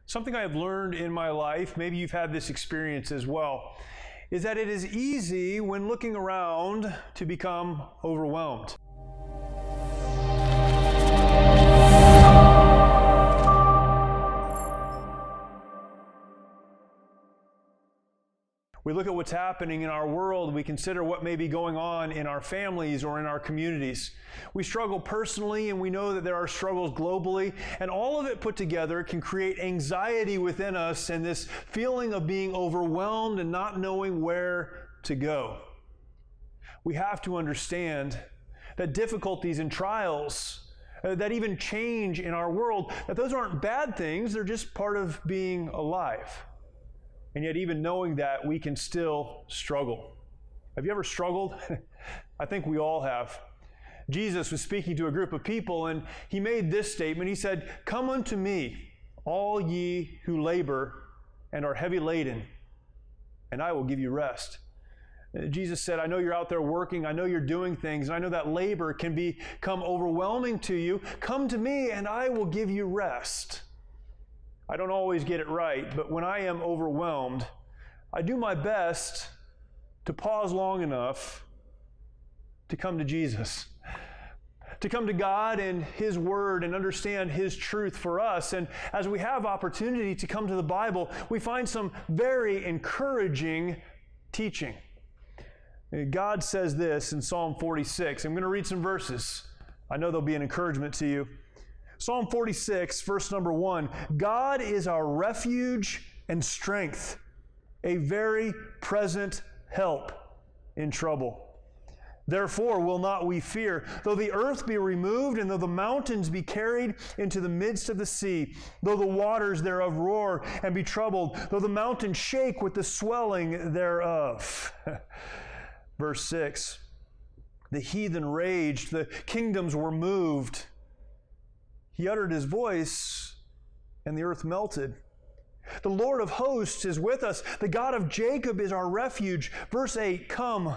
Something I have learned in my life, maybe you've had this experience as well, is that it is easy when looking around to become overwhelmed. We look at what's happening in our world. We consider what may be going on in our families or in our communities. We struggle personally, and we know that there are struggles globally, and all of it put together can create anxiety within us and this feeling of being overwhelmed and not knowing where to go. We have to understand that difficulties and trials, that even change in our world, that those aren't bad things, they're just part of being alive. And yet, even knowing that, we can still struggle. Have you ever struggled? I think we all have. Jesus was speaking to a group of people, and he made this statement. He said, "Come unto me, all ye who labor and are heavy laden, and I will give you rest." Jesus said, I know you're out there working, I know you're doing things, and I know that labor can become overwhelming to you. Come to me, and I will give you rest. I don't always get it right, but when I am overwhelmed, I do my best to pause long enough to come to Jesus, to come to God and His Word and understand His truth for us. And as we have opportunity to come to the Bible, we find some very encouraging teaching. God says this in Psalm 46. I'm going to read some verses. I know they'll be an encouragement to you. Psalm 46, verse number 1, God is our refuge and strength, a very present help in trouble. Therefore will not we fear, though the earth be removed, and though the mountains be carried into the midst of the sea, though the waters thereof roar and be troubled, though the mountains shake with the swelling thereof. Verse 6, the heathen raged, the kingdoms were moved. He uttered his voice, and the earth melted. The Lord of hosts is with us. The God of Jacob is our refuge. Verse 8, come,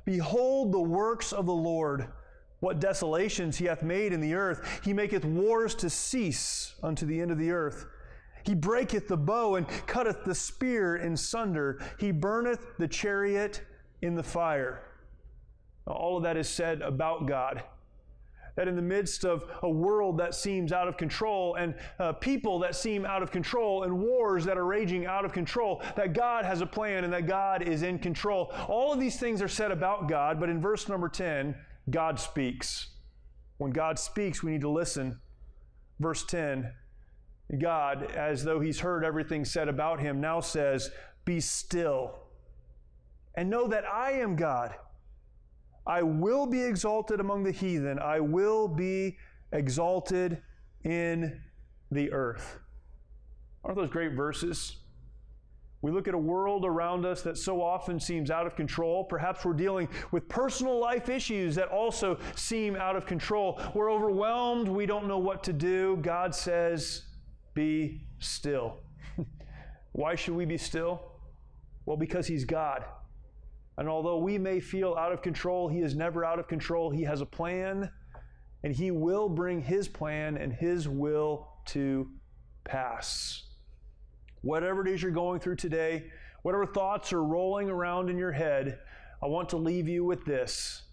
behold the works of the Lord, what desolations He hath made in the earth. He maketh wars to cease unto the end of the earth. He breaketh the bow and cutteth the spear in sunder. He burneth the chariot in the fire. Now, all of that is said about God. That in the midst of a world that seems out of control and people that seem out of control and wars that are raging out of control, that God has a plan and that God is in control. All of these things are said about God, but in verse number 10, God speaks. When God speaks, we need to listen. Verse 10, God, as though He's heard everything said about Him, now says, be still and know that I am God. I will be exalted among the heathen. I will be exalted in the earth. Aren't those great verses? We look at a world around us that so often seems out of control. Perhaps we're dealing with personal life issues that also seem out of control. We're overwhelmed. We don't know what to do. God says, be still. Why should we be still? Well, because He's God. And although we may feel out of control, He is never out of control. He has a plan, and He will bring His plan and His will to pass. Whatever it is you're going through today, whatever thoughts are rolling around in your head, I want to leave you with this.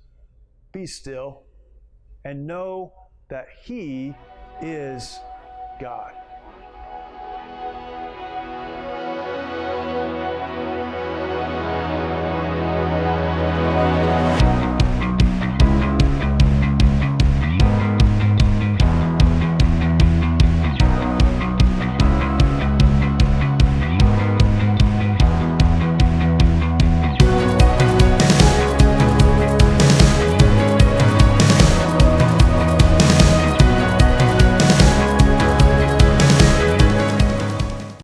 Be still and know that He is God.